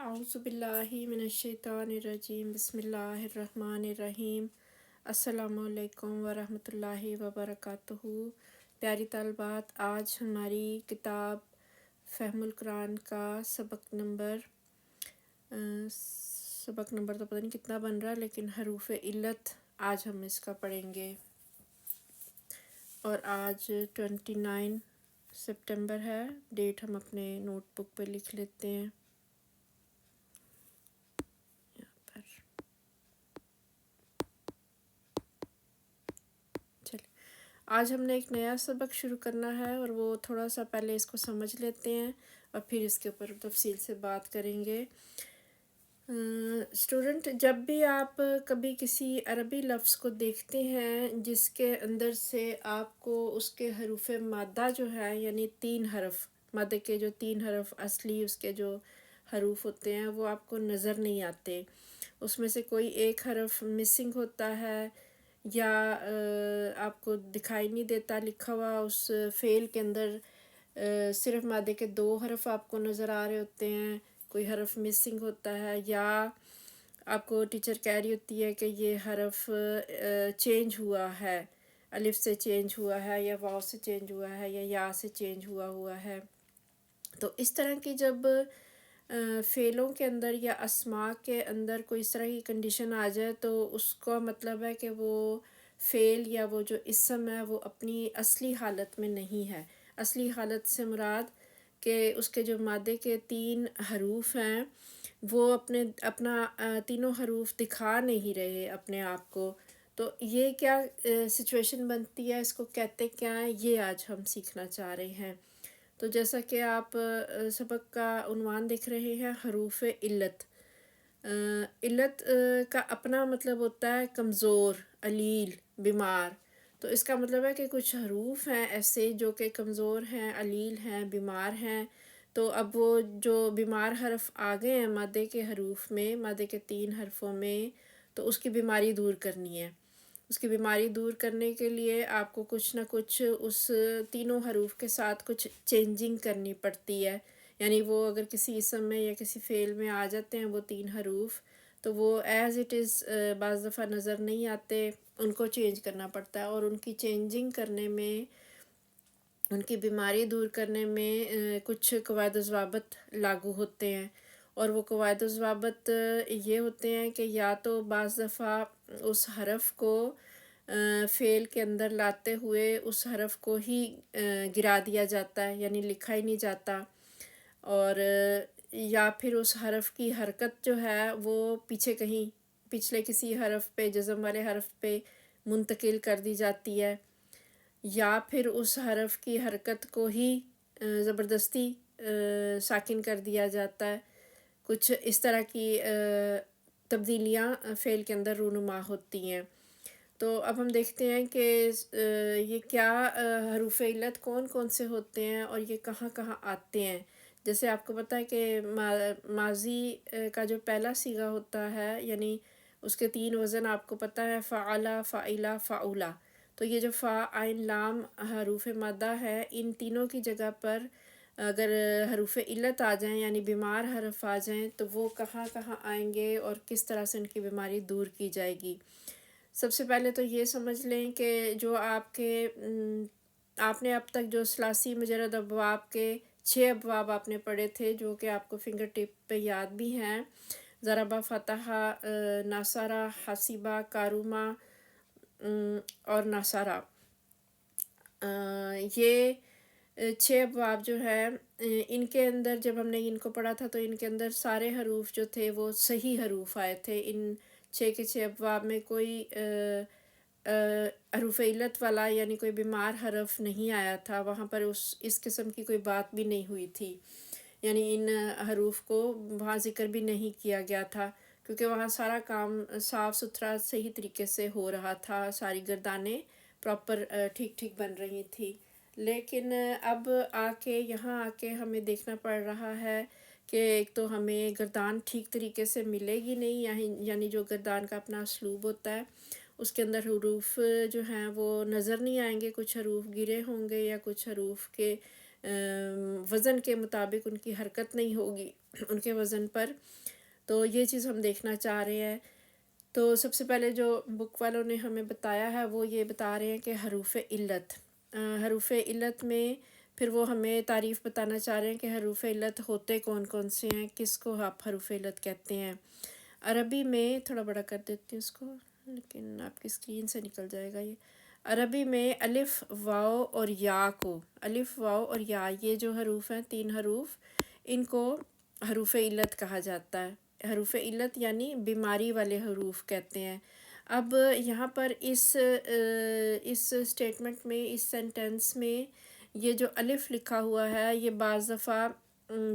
اعوذ باللہ من الشیطان الرجیم، بسم اللہ الرحمن الرحیم۔ السلام علیکم ورحمۃ اللہ وبرکاتہ۔ پیاری طالبات، آج ہماری کتاب فہم القرآن کا سبق نمبر تو پتہ نہیں کتنا بن رہا، لیکن حروف علت آج ہم اس کا پڑھیں گے، اور آج 29 سپٹمبر ہے۔ ڈیٹ ہم اپنے نوٹ بک پہ لکھ لیتے ہیں یہاں پر۔ چلے، آج ہم نے ایک نیا سبق شروع کرنا ہے، اور وہ تھوڑا سا پہلے اس کو سمجھ لیتے ہیں اور پھر اس کے اوپر تفصیل سے بات کریں گے۔ اسٹوڈنٹ، جب بھی آپ کبھی کسی عربی لفظ کو دیکھتے ہیں جس کے اندر سے آپ کو اس کے حروف مادہ جو ہے، یعنی 3 حرف مادے کے، جو 3 حرف اصلی اس کے جو حروف ہوتے ہیں وہ آپ کو نظر نہیں آتے، اس میں سے کوئی ایک حرف مسنگ ہوتا ہے، یا آپ کو دکھائی نہیں دیتا لکھا ہوا اس فعل کے اندر، صرف مادے کے 2 حرف آپ کو نظر آ رہے ہوتے ہیں، کوئی حرف مسنگ ہوتا ہے، یا آپ کو ٹیچر کہہ رہی ہوتی ہے کہ یہ حرف چینج ہوا ہے، الف سے چینج ہوا ہے، یا واو سے چینج ہوا ہے، یا یا سے چینج ہوا ہے۔ تو اس طرح کی جب فعلوں کے اندر یا اسماء کے اندر کوئی اس طرح کی کنڈیشن آ جائے، تو اس کا مطلب ہے کہ وہ فعل یا وہ جو اسم ہے وہ اپنی اصلی حالت میں نہیں ہے۔ اصلی حالت سے مراد کہ اس کے جو مادے کے 3 حروف ہیں وہ اپنا تینوں حروف دکھا نہیں رہے اپنے آپ کو۔ تو یہ کیا سچویشن بنتی ہے، اس کو کہتے کیا ہیں، یہ آج ہم سیکھنا چاہ رہے ہیں۔ تو جیسا کہ آپ سبق کا عنوان دیکھ رہے ہیں، حروف علت۔ علت کا اپنا مطلب ہوتا ہے کمزور، علیل، بیمار۔ تو اس کا مطلب ہے کہ کچھ حروف ہیں ایسے جو کہ کمزور ہیں، علیل ہیں، بیمار ہیں۔ تو اب وہ جو بیمار حرف آ گئے ہیں مادے کے حروف میں، مادے کے 3 حرفوں میں، تو اس کی بیماری دور کرنی ہے۔ اس کی بیماری دور کرنے کے لیے آپ کو کچھ نہ کچھ اس تینوں حروف کے ساتھ کچھ چینجنگ کرنی پڑتی ہے، یعنی وہ اگر کسی اسم میں یا کسی فعل میں آ جاتے ہیں وہ 3 حروف، تو وہ ایز اٹ از بعض دفعہ نظر نہیں آتے، ان کو چینج کرنا پڑتا ہے، اور ان کی چینجنگ کرنے میں، ان کی بیماری دور کرنے میں کچھ قواعد و ضوابط لاگو ہوتے ہیں، اور وہ قواعد و ضوابط یہ ہوتے ہیں کہ یا تو بعض دفعہ اس حرف کو فعل کے اندر لاتے ہوئے اس حرف کو ہی گرا دیا جاتا ہے، یعنی لکھا ہی نہیں جاتا، اور یا پھر اس حرف کی حرکت جو ہے وہ پیچھے کہیں پچھلے کسی حرف پہ، جزم والے حرف پہ منتقل کر دی جاتی ہے، یا پھر اس حرف کی حرکت کو ہی زبردستی ساکن کر دیا جاتا ہے۔ کچھ اس طرح کی تبدیلیاں فعل کے اندر رونما ہوتی ہیں۔ تو اب ہم دیکھتے ہیں کہ یہ کیا حروف علت کون کون سے ہوتے ہیں اور یہ کہاں کہاں آتے ہیں۔ جیسے آپ کو پتہ ہے کہ ماضی کا جو پہلا صیغہ ہوتا ہے، یعنی اس کے 3 وزن آپ کو پتہ ہے، فعل، فعیلہ، فعولہ۔ تو یہ جو فا، عین، لام حروف مادہ ہے، ان تینوں کی جگہ پر اگر حروف علت آ جائیں، یعنی بیمار حرف آ جائیں، تو وہ کہاں کہاں آئیں گے اور کس طرح سے ان کی بیماری دور کی جائے گی۔ سب سے پہلے تو یہ سمجھ لیں کہ جو آپ نے اب تک جو ثلاثی مجرد ابواب کے 6 ابواب آپ نے پڑھے تھے، جو کہ آپ کو فنگر ٹپ پہ یاد بھی ہیں، ضربہ، فتحہ، ناصرہ، حسیبہ، کارومہ اور ناصرہ، یہ 6 ابواب جو ہے، ان کے اندر جب ہم نے ان کو پڑھا تھا تو ان کے اندر سارے حروف جو تھے وہ صحیح حروف آئے تھے۔ ان 6 کے 6 ابواب میں کوئی حروف علت والا یعنی کوئی بیمار حرف نہیں آیا تھا، وہاں پر اس قسم کی کوئی بات بھی نہیں ہوئی تھی، یعنی ان حروف کو وہاں ذکر بھی نہیں کیا گیا تھا، کیونکہ وہاں سارا کام صاف ستھرا صحیح طریقے سے ہو رہا تھا، ساری گردانیں پراپر ٹھیک ٹھیک بن رہی تھی۔ لیکن اب یہاں آ کے ہمیں دیکھنا پڑ رہا ہے کہ ایک تو ہمیں گردان ٹھیک طریقے سے ملے گی نہیں، یعنی جو گردان کا اپنا اسلوب ہوتا ہے اس کے اندر حروف جو ہیں وہ نظر نہیں آئیں گے، کچھ حروف گرے ہوں گے یا کچھ حروف کے وزن کے مطابق ان کی حرکت نہیں ہوگی ان کے وزن پر. تو یہ چیز ہم دیکھنا چاہ رہے ہیں. تو سب سے پہلے جو بک والوں نے ہمیں بتایا ہے وہ یہ بتا رہے ہیں کہ حروف علت. حروف علت میں پھر وہ ہمیں تعریف بتانا چاہ رہے ہیں کہ حروف علت ہوتے کون کون سے ہیں، کس کو آپ حروف علت کہتے ہیں. عربی میں تھوڑا بڑا کر دیتی ہوں اس کو، لیکن آپ کی اسکرین سے نکل جائے گا یہ. عربی میں الف، واو اور یا کو، الف، واو اور یا، یہ جو حروف ہیں 3 حروف، ان کو حروف علت کہا جاتا ہے. حروف علت یعنی بیماری والے حروف کہتے ہیں. اب یہاں پر اس اسٹیٹمنٹ میں، اس سینٹنس میں یہ جو الف لکھا ہوا ہے، یہ بعض دفعہ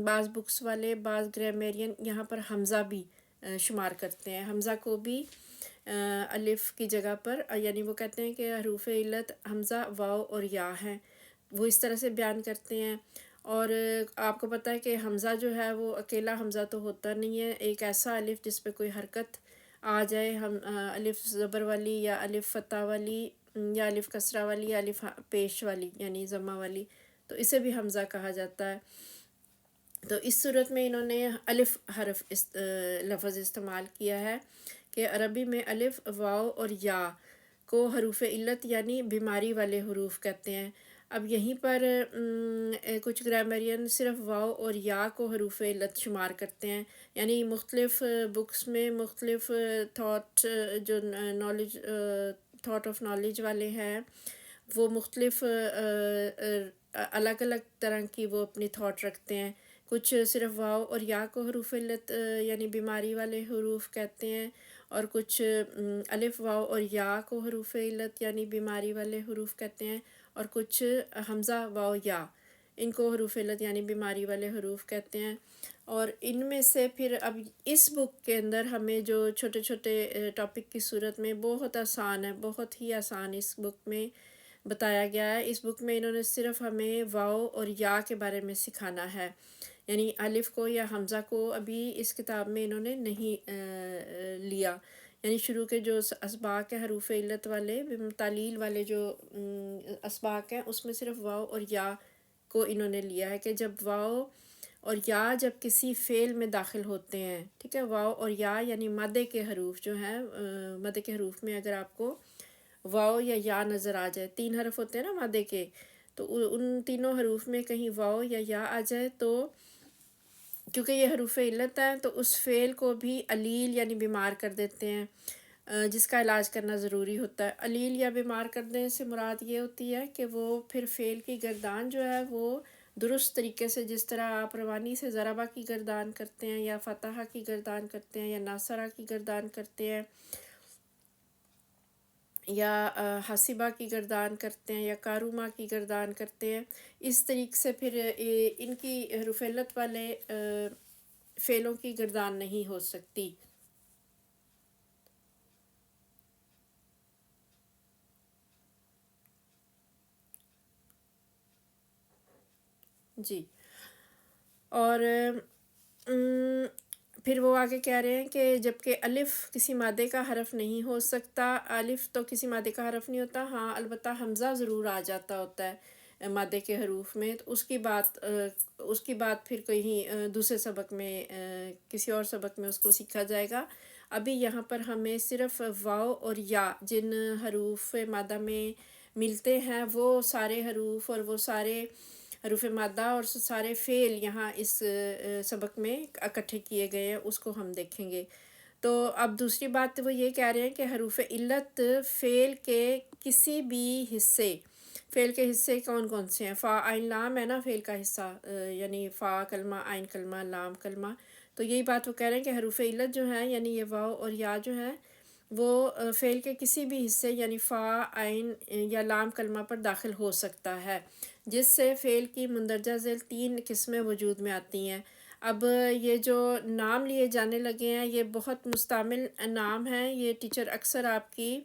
بعض بکس والے، بعض گرامیرین یہاں پر حمزہ بھی شمار کرتے ہیں. حمزہ کو بھی الف کی جگہ پر، یعنی وہ کہتے ہیں کہ حروف علت حمزہ، واو اور یا ہیں. وہ اس طرح سے بیان کرتے ہیں. اور آپ کو پتہ ہے کہ حمزہ جو ہے وہ اکیلا حمزہ تو ہوتا نہیں ہے، ایک ایسا الف جس پہ کوئی حرکت آ جائے، ہم الف زبر والی یا الف فتح والی یا الف کسرہ والی یا الف پیش والی یعنی ضمہ والی، تو اسے بھی حمزہ کہا جاتا ہے. تو اس صورت میں انہوں نے الف حرف لفظ استعمال کیا ہے کہ عربی میں الف، واو اور یا کو حروف علت یعنی بیماری والے حروف کہتے ہیں. اب یہیں پر کچھ گرامیرین صرف واو اور یا کو حروف علت شمار کرتے ہیں. یعنی مختلف بکس میں مختلف تھاٹ، جو نالج، تھاٹ آف نالج والے ہیں، وہ مختلف الگ الگ طرح کی وہ اپنی تھاٹ رکھتے ہیں. کچھ صرف واو اور یا کو حروف علت یعنی بیماری والے حروف کہتے ہیں، اور کچھ الف، واو اور یا کو حروف علت یعنی بیماری والے حروف کہتے ہیں، اور کچھ حمزہ، واو، یا ان کو حروف علت یعنی بیماری والے حروف کہتے ہیں. اور ان میں سے پھر اب اس بک کے اندر ہمیں جو چھوٹے چھوٹے ٹاپک کی صورت میں بہت آسان ہے، بہت ہی آسان اس بک میں بتایا گیا ہے. اس بک میں انہوں نے صرف ہمیں واو اور یا کے بارے میں سکھانا ہے، یعنی الف کو یا حمزہ کو ابھی اس کتاب میں انہوں نے نہیں لیا. یعنی شروع کے جو اسباق ہیں حروف علت والے، تعلیل والے جو اسباق ہیں، اس میں صرف واو اور یا کو انہوں نے لیا ہے کہ جب واو اور یا جب کسی فعل میں داخل ہوتے ہیں، ٹھیک ہے، واو اور یا یعنی مادے کے حروف جو ہیں، مادے کے حروف میں اگر آپ کو واو یا نظر آ جائے، 3 حرف ہوتے ہیں نا مادے کے، تو ان تینوں حروف میں کہیں واو یا آ جائے تو کیونکہ یہ حروف علت ہیں تو اس فعل کو بھی علیل یعنی بیمار کر دیتے ہیں، جس کا علاج کرنا ضروری ہوتا ہے. علیل یا بیمار کرنے سے مراد یہ ہوتی ہے کہ وہ پھر فعل کی گردان جو ہے وہ درست طریقے سے، جس طرح آپ روانی سے ضربہ کی گردان کرتے ہیں یا فتحہ کی گردان کرتے ہیں یا ناصرہ کی گردان کرتے ہیں یا حاسبہ کی گردان کرتے ہیں یا کاروما کی گردان کرتے ہیں، اس طریقے سے پھر ان کی حروف علت والے فعلوں کی گردان نہیں ہو سکتی. جی. اور پھر وہ آگے کہہ رہے ہیں کہ جبکہ الف کسی مادے کا حرف نہیں ہو سکتا، الف تو کسی مادے کا حرف نہیں ہوتا، ہاں البتہ حمزہ ضرور آ جاتا ہوتا ہے مادے کے حروف میں. تو اس کی بات پھر کہیں دوسرے سبق میں، کسی اور سبق میں اس کو سیکھا جائے گا. ابھی یہاں پر ہمیں صرف واو اور یا جن حروف مادہ میں ملتے ہیں، وہ سارے حروف اور وہ سارے حروف مادہ اور سارے فعل یہاں اس سبق میں اکٹھے کیے گئے ہیں، اس کو ہم دیکھیں گے. تو اب دوسری بات وہ یہ کہہ رہے ہیں کہ حروف علت فعل کے کسی بھی حصے، فعل کے حصے کون کون سے ہیں؟ فا، عین، لام ہے نا فعل کا حصہ، یعنی فا کلمہ، عین کلمہ، لام کلمہ. تو یہی بات وہ کہہ رہے ہیں کہ حروف علت جو ہیں یعنی یہ واو اور یا جو ہیں وہ فعل کے کسی بھی حصے یعنی فا، عین یا لام کلمہ پر داخل ہو سکتا ہے، جس سے فعل کی مندرجہ ذیل 3 قسمیں وجود میں آتی ہیں. اب یہ جو نام لیے جانے لگے ہیں یہ بہت مستعمل نام ہیں، یہ ٹیچر اکثر آپ کی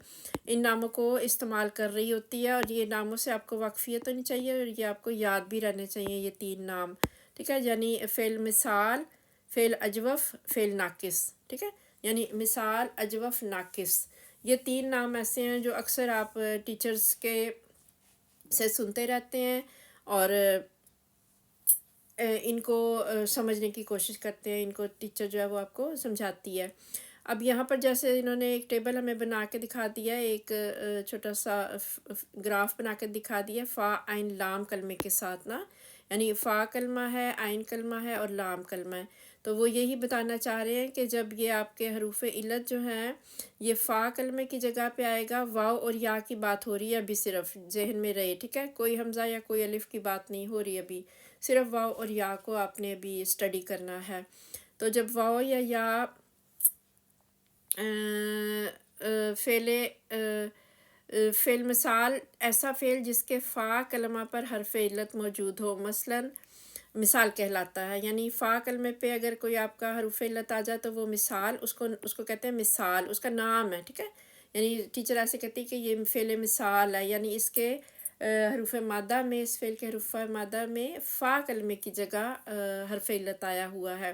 ان ناموں کو استعمال کر رہی ہوتی ہے، اور یہ ناموں سے آپ کو واقفیت ہونی چاہیے اور یہ آپ کو یاد بھی رہنے چاہیے یہ 3 نام، ٹھیک ہے. یعنی فعل مثال، فعل اجوف، فعل ناقص، ٹھیک ہے. یعنی مثال، اجوف، ناقص، یہ 3 نام ایسے ہیں جو اکثر آپ ٹیچرز کے سے سنتے رہتے ہیں. اور ان کو سمجھنے کی کوشش کرتے ہیں، ان کو ٹیچر جو ہے وہ آپ کو سمجھاتی ہے۔ اب یہاں پر جیسے انہوں نے ایک ٹیبل ہمیں بنا کے دکھا دیا ہے، ایک چھوٹا سا گراف بنا کے دکھا دیا فا عین لام کلمے کے ساتھ نا، یعنی فا کلمہ ہے، عین کلمہ ہے اور لام کلمہ ہے۔ تو وہ یہی بتانا چاہ رہے ہیں کہ جب یہ آپ کے حروف علت جو ہیں یہ فا کلمے کی جگہ پہ آئے گا، واو اور یا کی بات ہو رہی ہے ابھی، صرف ذہن میں رہے، ٹھیک ہے، کوئی حمزہ یا کوئی الف کی بات نہیں ہو رہی ابھی، صرف واو اور یا کو آپ نے ابھی اسٹڈی کرنا ہے۔ تو جب واو یا فعل فعل مثال ایسا فعل جس کے فا کلمہ پر حرف علت موجود ہو، مثلاً مثال کہلاتا ہے، یعنی فا کلمے پہ اگر کوئی آپ کا حرف علت آ جائے تو وہ مثال، اس کو کہتے ہیں مثال، اس کا نام ہے، ٹھیک ہے، یعنی ٹیچر ایسے کہتی ہے کہ یہ فعل مثال ہے، یعنی اس کے حروف مادہ میں، اس فعل کے حروف مادہ میں فا کلمے کی جگہ حرف علت آیا ہوا ہے۔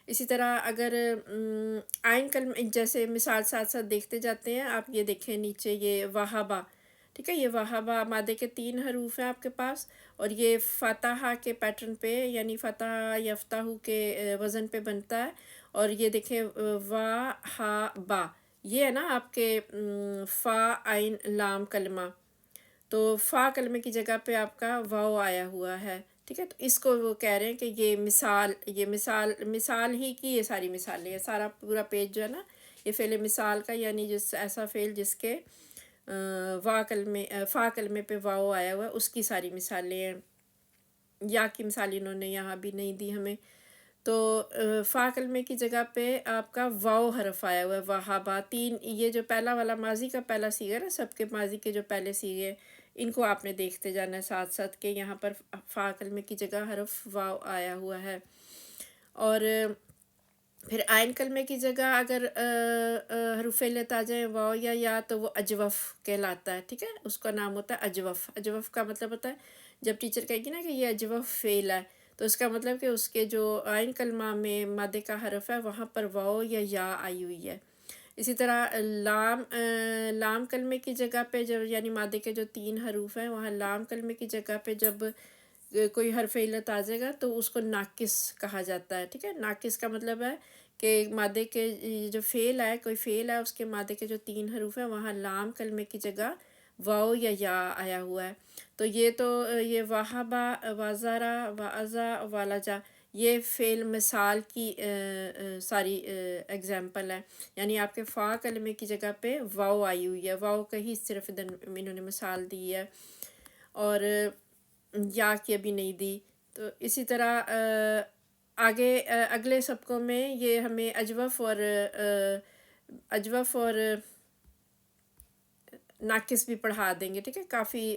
اسی طرح اگر عین کلمہ جیسے مثال ساتھ ساتھ دیکھتے جاتے ہیں، آپ یہ دیکھیں نیچے یہ وہابہ، ٹھیک ہے، یہ وہابہ مادے کے 3 حروف ہیں آپ کے پاس، اور یہ فاتحہ کے پیٹرن پہ، یعنی فتح یفتح کے وزن پہ بنتا ہے، اور یہ دیکھیں وہابہ، یہ ہے نا آپ کے فا عین لام کلمہ، تو فا کلمے کی جگہ پہ آپ کا واو آیا ہوا ہے، ٹھیک ہے، تو اس کو وہ کہہ رہے ہیں کہ یہ مثال ہی کی یہ ساری مثالیں ہیں، سارا پورا پیج جو ہے نا یہ فعل مثال کا، یعنی ایسا فعل جس کے فا کلمے پہ واو آیا ہوا ہے، اس کی ساری مثالیں ہیں۔ یا کی مثال انہوں نے یہاں بھی نہیں دی ہمیں، تو فا کلمے کی جگہ پہ آپ کا واو حرف آیا ہوا ہے، وہابہ، 3، یہ جو پہلا والا ماضی کا پہلا صیغہ ہے نا، سب کے ماضی کے جو پہلے صیغے ان کو آپ نے دیکھتے جانا ہے ساتھ ساتھ کہ یہاں پر فا کلمے کی جگہ حرف واو آیا ہوا ہے۔ اور پھر عین کلمے کی جگہ اگر حروف علت آ جائیں واو یا تو وہ اجوف کہلاتا ہے، ٹھیک ہے، اس کا نام ہوتا ہے اجوف۔ اجوف کا مطلب ہوتا ہے جب ٹیچر کہے گی نا کہ یہ اجوف فعل ہے، تو اس کا مطلب کہ اس کے جو عین کلمہ میں مادے کا حرف ہے وہاں پر واو یا آئی ہوئی ہے۔ اسی طرح لام کلمے کی جگہ پہ جب، یعنی مادے کے جو 3 حروف ہیں وہاں لام کلمے کی جگہ پہ جب کوئی حرف علت آ جائے گا تو اس کو ناقص کہا جاتا ہے، ٹھیک ہے، ناقص کا مطلب ہے کہ مادے کے جو فعل ہے، کوئی فعل ہے، اس کے مادے کے جو 3 حروف ہیں وہاں لام کلمے کی جگہ واو یا آیا ہوا ہے۔ تو یہ وہابہ، وزارہ، وعزا، والجا، یہ فعل مثال کی ساری اگزامپل ہے، یعنی آپ کے فا کلمے کی جگہ پہ واو آئی ہوئی ہے، واو کا ہی صرف انہوں نے مثال دی ہے، اور یا کی ابھی نہیں دی۔ تو اسی طرح آگے اگلے سبقوں میں یہ ہمیں اجوف اور ناقص بھی پڑھا دیں گے، ٹھیک ہے، کافی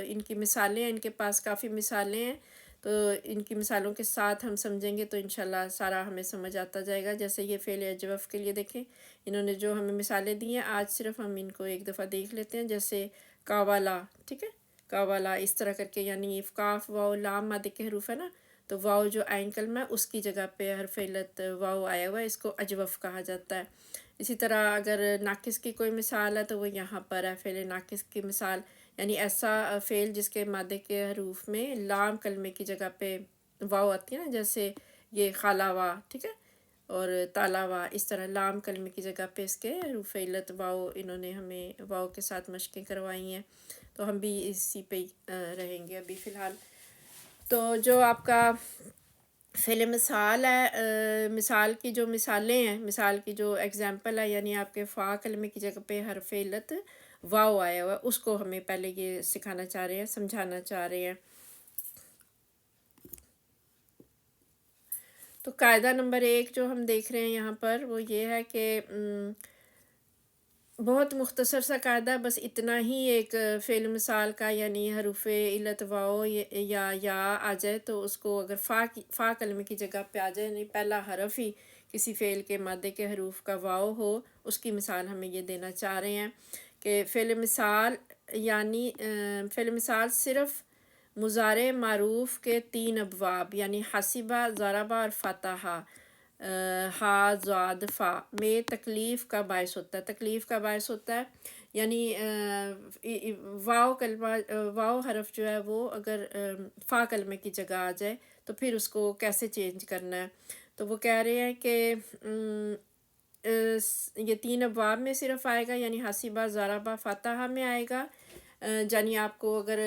ان کی مثالیں ہیں، ان کے پاس کافی مثالیں ہیں، تو ان کی مثالوں کے ساتھ ہم سمجھیں گے تو انشاءاللہ سارا ہمیں سمجھ آتا جائے گا۔ جیسے یہ فعل اجوف کے لیے دیکھیں انہوں نے جو ہمیں مثالیں دی ہیں، آج صرف ہم ان کو ایک دفعہ دیکھ لیتے ہیں، جیسے کاوالا، ٹھیک ہے، کاوالا اس طرح کر کے، یعنی کاف واو لام مادے کے حروف ہے نا، تو واو جو عین کلمہ ہے اس کی جگہ پہ حرف علت واو آیا ہوا ہے، اس کو اجوف کہا جاتا ہے۔ اسی طرح اگر ناقص کی کوئی مثال ہے تو وہ یہاں پر ہے، فعل ناقص کی مثال، یعنی ایسا فعل جس کے مادے کے حروف میں لام کلمے کی جگہ پہ واو آتی ہے نا، جیسے یہ خالاوا، ٹھیک ہے، اور تالاوا، اس طرح لام کلمے کی جگہ پہ اس کے حروف علت واو، انہوں نے ہمیں واو کے ساتھ مشقیں کروائی ہیں، تو ہم بھی اسی پہ رہیں گے ابھی فی الحال۔ تو جو آپ کا فعل مثال ہے، مثال کی جو مثالیں ہیں، مثال کی جو ایگزامپل ہے، یعنی آپ کے فا کلمے کی جگہ پہ حرف علت واو آیا ہوا ہے، اس کو ہمیں پہلے یہ سکھانا چاہ رہے ہیں، سمجھانا چاہ رہے ہیں۔ تو قاعدہ نمبر 1 جو ہم دیکھ رہے ہیں یہاں پر وہ یہ ہے کہ بہت مختصر سا قاعدہ، بس اتنا ہی ایک فعل مثال کا، یعنی حروف علت واو یا آ جائے تو اس کو اگر فا کلمے کی جگہ پہ آ جائے، یعنی پہلا حرف ہی کسی فعل کے مادے کے حروف کا واو ہو، اس کی مثال ہمیں یہ دینا چاہ رہے ہیں کہ فعل مثال، یعنی فعل مثال صرف مضارع معروف کے 3 ابواب، یعنی حسبہ، ضربہ اور فتحہ، ہا زاد فا میں تکلیف کا باعث ہوتا ہے، تکلیف کا باعث ہوتا ہے، یعنی واو حرف جو ہے وہ اگر فا کلمے کی جگہ آ جائے تو پھر اس کو کیسے چینج کرنا ہے. تو وہ کہہ رہے ہیں کہ یہ 3 ابواب میں صرف آئے گا، یعنی حاسبہ، ضربہ، فاتحہ میں آئے گا. یعنی آپ کو اگر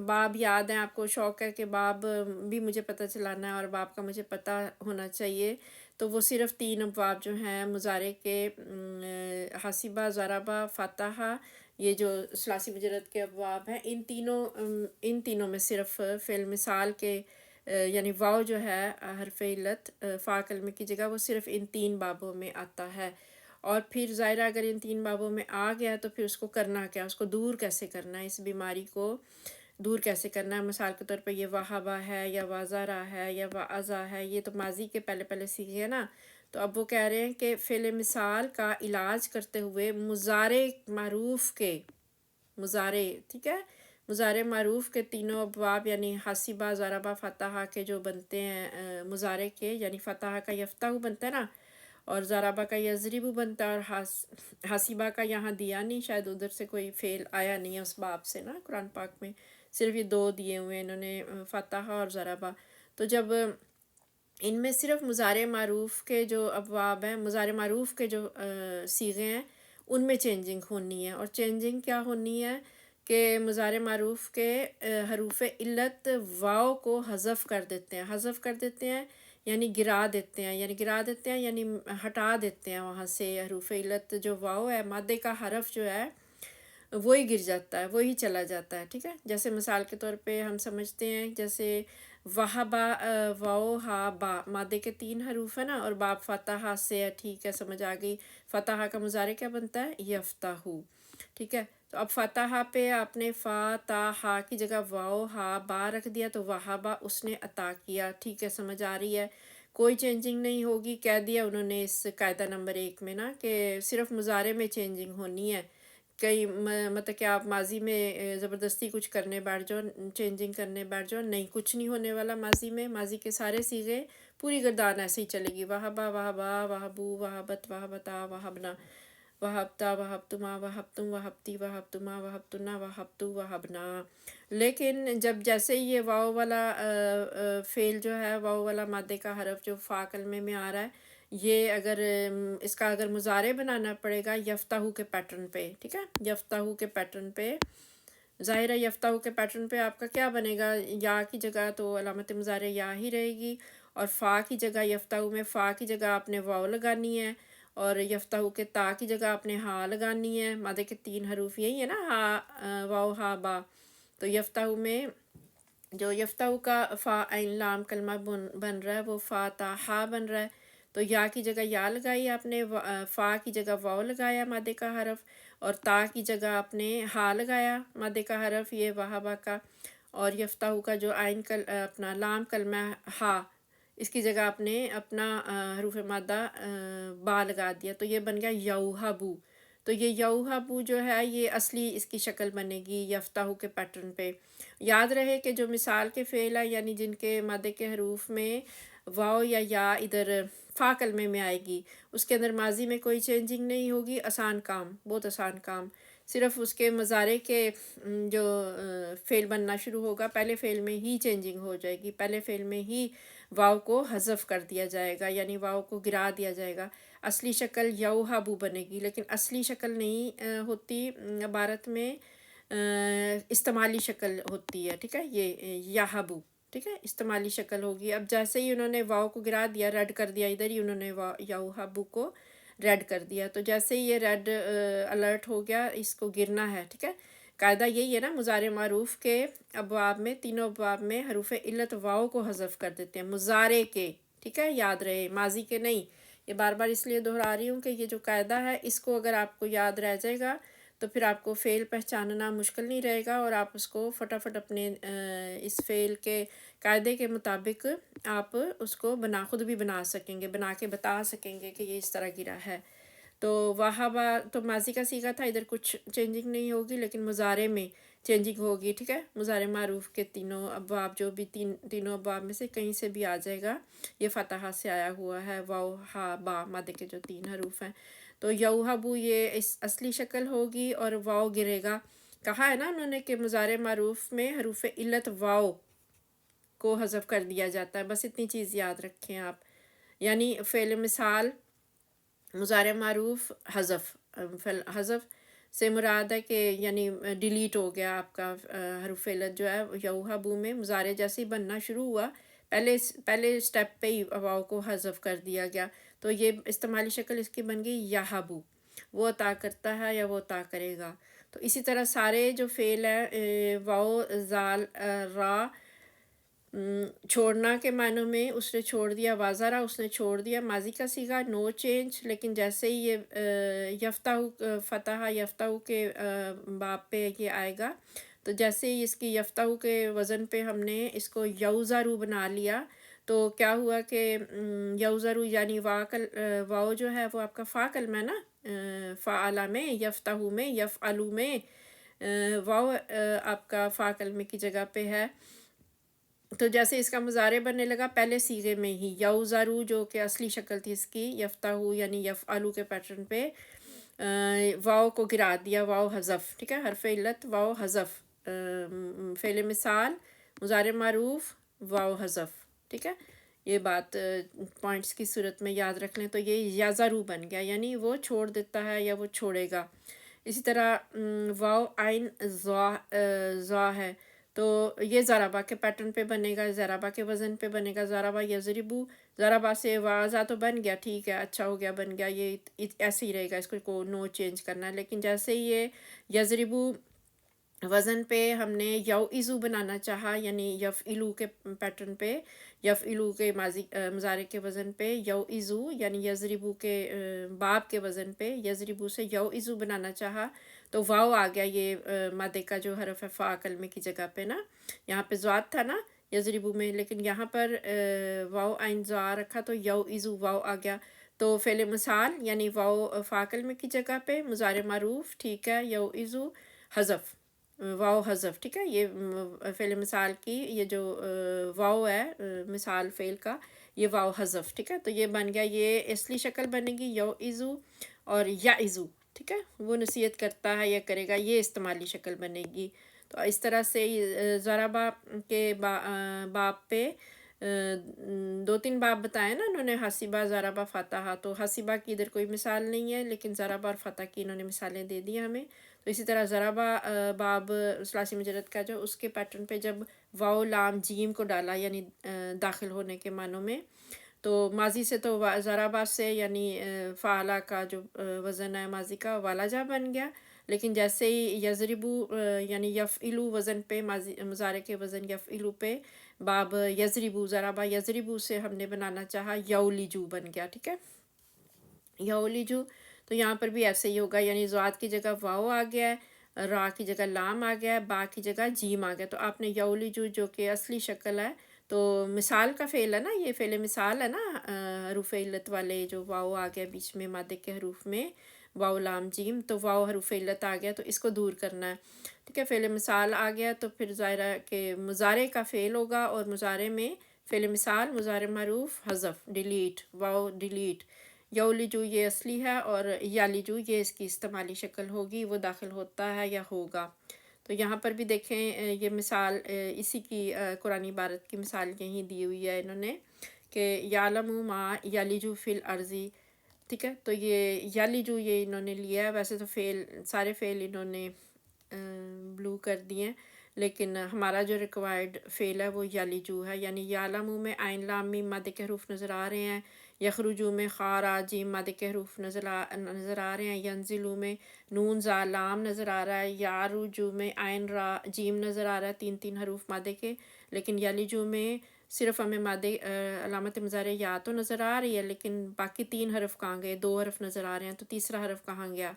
باب یاد ہیں، آپ کو شوق ہے کہ باب بھی مجھے پتہ چلانا ہے اور باب کا مجھے پتہ ہونا چاہیے، تو وہ صرف 3 ابواب جو ہیں مضارع کے، حاسبہ، ضربہ، فاتحہ، یہ جو ثلاثی مجرد کے ابواب ہیں، ان تینوں میں صرف فعل مثال کے یعنی واو جو ہے حرف علت فا کلمے کی جگہ، وہ صرف ان 3 بابوں میں آتا ہے. اور پھر ظاہرہ اگر ان 3 بابوں میں آ گیا تو پھر اس کو کرنا کیا، اس کو دور کیسے کرنا ہے، اس بیماری کو دور کیسے کرنا ہے. مثال کے طور پہ یہ وہبا ہے یا وازارہ ہے یا وعزا ہے، یہ تو ماضی کے پہلے پہلے سیکھے ہیں نا. تو اب وہ کہہ رہے ہیں کہ فعل مثال کا علاج کرتے ہوئے مضارع معروف کے ٹھیک ہے، مضارع معروف کے تینوں ابواب یعنی حاسبہ، ضربہ، فاتحہ کے جو بنتے ہیں مضارع کے، یعنی فاتحہ کا یفتح بنتا ہے نا، اور ضربہ کا یضرب بنتا ہے، اور حاسبہ کا یہاں دیا نہیں، شاید ادھر سے کوئی فعل آیا نہیں ہے اس باب سے نا قرآن پاک میں، صرف یہ 2 دیے ہوئے ہیں انہوں نے، فاتحہ اور ضربہ. تو جب ان میں صرف مضارع معروف کے جو ابواب ہیں، مضارع معروف کے جو صیغے ہیں، ان میں چینجنگ ہونی ہے. اور چینجنگ کیا ہونی ہے کہ مضارع معروف کے حروف علت واو کو حذف کر دیتے ہیں، یعنی گرا دیتے ہیں، یعنی ہٹا دیتے ہیں وہاں سے حروف علت. جو واو ہے، مادے کا حرف جو ہے وہی گر جاتا ہے، وہی چلا جاتا ہے. ٹھیک ہے، جیسے مثال کے طور پہ ہم سمجھتے ہیں، جیسے وہبا، واو، ہا، با، مادے کے 3 حروف ہیں نا، اور باب فاتحہ سے ہے. ٹھیک ہے، سمجھ آ گئی. فاتحہ کا مضارع کیا بنتا ہے، یفتحو. ٹھیک ہے، تو اب فاتحہ پہ آپ نے فاتحہ کی جگہ واو، ہا، با رکھ دیا، تو وہبا اس نے عطا کیا. ٹھیک ہے، سمجھ آ رہی ہے، کوئی چینجنگ نہیں ہوگی. کہہ دیا انہوں نے اس قاعدہ نمبر 1 میں نا کہ صرف مضارع میں چینجنگ ہونی ہے. کئی مطلب کہ آپ ماضی میں زبردستی کچھ کرنے بیٹھ جاؤ، چینجنگ کرنے بیٹھ جاؤ، نہیں، کچھ نہیں ہونے والا. ماضی کے سارے صیغے پوری گردان ایسے ہی چلے گی. وہبا، وہبا، وہبو، وہبت، وہبتا، وہبنا، وہبتا، وہبتما، وہبتم، وہبتی، وہبتما، وہبتنا، وہبتو، وہبنا. لیکن جب جیسے یہ واو والا فعل جو ہے، واو والا مادے کا حرف جو فا کلمے میں آ رہا ہے، یہ اگر اس کا اگر مضارع بنانا پڑے گا یفتحو کے پیٹرن پہ. ٹھیک ہے، یفتحو کے پیٹرن پہ، ظاہر ہے یفتحو کے پیٹرن پہ آپ کا کیا بنے گا، یا کی جگہ تو علامت مضارع یا ہی رہے گی، اور فا کی جگہ یفتحو میں فا کی جگہ آپ نے واو لگانی ہے، اور یفتحو کے تا کی جگہ آپ نے ہا لگانی ہے. مادے کے 3 حروف یہی ہے نا، ہا، واو، ہا، با. تو یفتحو میں جو یفتحو کا فا عین لام کلمہ بن رہا ہے، وہ فاتحہ بن رہا ہے. تو یا کی جگہ یا لگائی آپ نے، فا کی جگہ واو لگایا مادے کا حرف، اور تا کی جگہ آپ نے ہا لگایا مادے کا حرف، یہ وہبا کا. اور یفتحو کا جو عین اپنا لام کلمہ ہا، اس کی جگہ آپ نے اپنا حروف مادہ با لگا دیا، تو یہ بن گیا یوہبو. تو یہ یوہبو جو ہے، یہ اصلی اس کی شکل بنے گی یفتحو کے پیٹرن پہ. یاد رہے کہ جو مثال کے فعل ہے، یعنی جن کے مادے کے حروف میں واو یا ادھر فا کلمے میں آئے گی، اس کے اندر ماضی میں کوئی چینجنگ نہیں ہوگی. آسان کام، بہت آسان کام. صرف اس کے مضارع کے جو فعل بننا شروع ہوگا، پہلے فعل میں ہی چینجنگ ہو جائے گی، پہلے فعل میں ہی واو کو حذف کر دیا جائے گا، یعنی واو کو گرا دیا جائے گا. اصلی شکل یوہبو بنے گی، لیکن اصلی شکل نہیں ہوتی عبارت میں، استعمالی شکل ہوتی ہے. ٹھیک ہے، یہ یہبو، ٹھیک ہے، استعمالی شکل ہوگی. اب جیسے ہی انہوں نے واو کو گرا دیا، ریڈ کر دیا، ادھر ہی انہوں نے یوہبو کو ریڈ کر دیا، تو جیسے ہی یہ ریڈ الرٹ ہو گیا، اس کو گرنا ہے. ٹھیک ہے، قاعدہ یہی ہے نا، مضارع معروف کے ابواب میں، تینوں ابواب میں حروف علت واو کو حذف کر دیتے ہیں مضارع کے. ٹھیک ہے، یاد رہے، ماضی کے نہیں. یہ بار بار اس لیے دہرا رہی ہوں کہ یہ جو قاعدہ ہے، اس کو اگر آپ کو یاد رہ جائے گا تو پھر آپ کو فعل پہچاننا مشکل نہیں رہے گا، اور آپ اس کو فٹافٹ اپنے اس فعل کے قاعدے کے مطابق آپ اس کو خود بھی بنا سکیں گے، بنا کے بتا سکیں گے کہ یہ اس طرح گرا ہے. تو وہبا تو ماضی کا صیغہ تھا، ادھر کچھ چینجنگ نہیں ہوگی، لیکن مضارع میں چینجنگ ہوگی. ٹھیک ہے، مضارع معروف کے تینوں ابواب، جو بھی تینوں ابواب میں سے کہیں سے بھی آ جائے گا، یہ فاتحہ سے آیا ہوا ہے، واو، ہا، با، مادے کے جو 3 حروف ہیں. تو یوہبو یہ اس اصلی شکل ہوگی، اور واو گرے گا. کہا ہے نا انہوں نے کہ مضارع معروف میں حروف علت واو کو حذف کر دیا جاتا ہے، بس اتنی چیز یاد رکھیں آپ. یعنی فعل مثال مضارع معروف حذف. حذف سے مراد ہے کہ یعنی ڈیلیٹ ہو گیا آپ کا حرف علت جو ہے یوحبو میں. مضارع جیسے ہی بننا شروع ہوا پہلے اسٹیپ پہ ہی واو کو حذف کر دیا گیا، تو یہ استعمالی شکل اس کی بن گئی یحبو، وہ عطا کرتا ہے یا وہ عطا کرے گا. تو اسی طرح سارے جو فعل ہیں واو زال را چھوڑنا کے معنوں میں، اس نے چھوڑ دیا، وازارہ اس نے چھوڑ دیا، ماضی کا صیغہ نو چینج. لیکن جیسے ہی یہ یفتح فتح یفتح کے باب پہ یہ آئے گا، تو جیسے ہی اس کی یفتح کے وزن پہ ہم نے اس کو یوزارو بنا لیا، تو کیا ہوا کہ یوزارو یعنی واو جو ہے وہ آپ کا فا کلمہ ہے نا، فعلا میں، یفتح میں، یفعلو میں واو آپ کا فا کلمے کی جگہ پہ ہے. تو جیسے اس کا مضارع بننے لگا پہلے صیغے میں ہی یوزارو جو کہ اصلی شکل تھی اس کی یفتح یعنی یفعلو کے پیٹرن پہ واو کو گرا دیا، واو حذف. ٹھیک ہے، حرف علت واو حذف، فعل مثال مضارع معروف واو حذف. ٹھیک ہے، یہ بات پوائنٹس کی صورت میں یاد رکھ لیں. تو یہ یزارو بن گیا، یعنی وہ چھوڑ دیتا ہے یا وہ چھوڑے گا. اسی طرح واو عین زا ہے، تو یہ ضربہ کے پیٹرن پہ بنے گا، ضربہ کے وزن پہ بنے گا. ضربہ یضربو، ضربہ سے واضح تو بن گیا، ٹھیک ہے، اچھا ہو گیا، بن گیا، یہ ایسے ہی رہے گا، اس کو نو چینج کرنا ہے. لیکن جیسے یہ یضربو وزن پہ ہم نے یوعظو بنانا چاہا، یعنی یفعلو کے پیٹرن پہ، یفعلو کے مضارع کے وزن پہ یوعظو یعنی یضربو کے باب کے وزن پہ یضربو سے یوعظو بنانا چاہا، تو واو آ گیا یہ مادے کا جو حرف ہے فا کلمے کی جگہ پہ نا. یہاں پہ ذات تھا نا یضربو میں، لیکن یہاں پر واو عین زا رکھا تو یوعظو واو آ گیا. تو فعل مثال یعنی واو فا کلمے کی جگہ پہ، مضارع معروف ٹھیک ہے یوعظو حذف، واو حذف. ٹھیک ہے، یہ فعل مثال کی یہ جو واو ہے مثال فعل کا، یہ واو حذف. ٹھیک ہے، تو یہ بن گیا، یہ اصلی شکل بنے گی یوعظو اور یعظو. ٹھیک ہے، وہ نصیحت کرتا ہے یا کرے گا، یہ استعمالی شکل بنے گی. تو اس طرح سے ضربہ کے باب پہ 2-3 باب بتائے نا انہوں نے، حسیبہ ضربہ فتح. تو حسیبہ کی ادھر کوئی مثال نہیں ہے، لیکن ضربہ اور فتح کی انہوں نے مثالیں دے دی ہمیں. تو اسی طرح ضربہ باب ثلاثی مجرد کا جو اس کے پیٹرن پہ جب واو لام جیم کو ڈالا یعنی داخل ہونے کے معنوں میں، تو ماضی سے تو ضربہ سے یعنی فعلا کا جو وزن ہے ماضی کا والجا بن گیا. لیکن جیسے ہی یضربو یعنی یفعلو وزن پہ مضارع کے وزن یفعلو پہ باب یضربو ضربہ یضربو سے ہم نے بنانا چاہا یولجو بن گیا. ٹھیک ہے، یولجو. تو یہاں پر بھی ایسے ہی ہوگا، یعنی ذات کی جگہ واو آ گیا ہے، را کی جگہ لام آ گیا ہے، با کی جگہ جیم آ گیا. تو آپ نے یولجو جو کہ اصلی شکل ہے، تو مثال کا فعل ہے نا، یہ فعل مثال ہے نا، حروف علت والے جو واو آ گیا بیچ میں مادے کے حروف میں، واو لام جیم، تو واو حروف علت آ گیا، تو اس کو دور کرنا ہے. ٹھیک ہے، فعل مثال آ گیا تو پھر ظاہر ہے کہ مضارع کا فعل ہوگا، اور مضارع میں فعل مثال مضارع معروف حذف ڈیلیٹ، واو ڈیلیٹ. یولجو یہ اصلی ہے، اور یالجو یہ اس کی استعمالی شکل ہوگی، وہ داخل ہوتا ہے یا ہوگا. تو یہاں پر بھی دیکھیں یہ مثال اسی کی قرآن عبارت کی مثال یہیں دی ہوئی ہے انہوں نے کہ یعلم ما یلج فی الارض. ٹھیک ہے، تو یہ یلج یہ انہوں نے لیا ہے، ویسے تو سارے فعل انہوں نے بلو کر دیے ہیں، لیکن ہمارا جو ریکوائرڈ فعل ہے وہ یلجو ہے. یعنی یعلم میں عین لام میم مادے کے حروف نظر آ رہے ہیں، یخرجو میں خا را جیم مادے کے حروف نظر آ رہے ہیں، ینزلو میں نون زا لام نظر آ رہا ہے، یارجو میں عین را جیم نظر آ رہا ہے، 3 حروف مادے کے. لیکن یلجو میں صرف ہمیں مادے علامت مضارع یا تو نظر آ رہی ہے، لیکن باقی 3 حرف کہاں گئے، 2 حرف نظر آ رہے ہیں، تو تیسرا حرف کہاں گیا.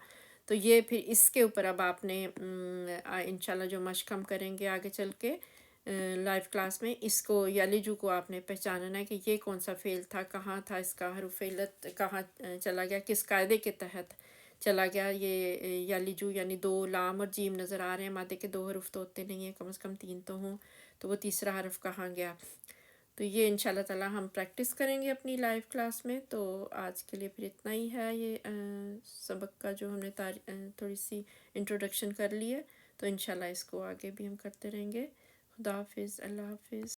تو یہ پھر اس کے اوپر اب آپ نے انشاءاللہ جو مشق ہم کریں گے آگے چل کے لائیو کلاس میں، اس کو یلجو کو آپ نے پہچاننا ہے کہ یہ کون سا فعل تھا، کہاں تھا اس کا حرف علت، کہاں چلا گیا، کس قاعدے کے تحت چلا گیا. یہ یلجو یعنی 2 لام اور جیم نظر آ رہے ہیں، مادے کے 2 حرف تو ہوتے نہیں ہیں، کم از کم 3 تو ہوں، تو وہ تیسرا حرف کہاں گیا. تو یہ انشاءاللہ تعالی ہم پریکٹس کریں گے اپنی لائیو کلاس میں. تو آج کے لیے پھر اتنا ہی ہے، یہ سبق کا جو ہم نے تھوڑی سی انٹروڈکشن کر لی ہے، تو انشاءاللہ اس کو آگے بھی ہم کرتے رہیں گے. خدا حافظ، اللہ حافظ.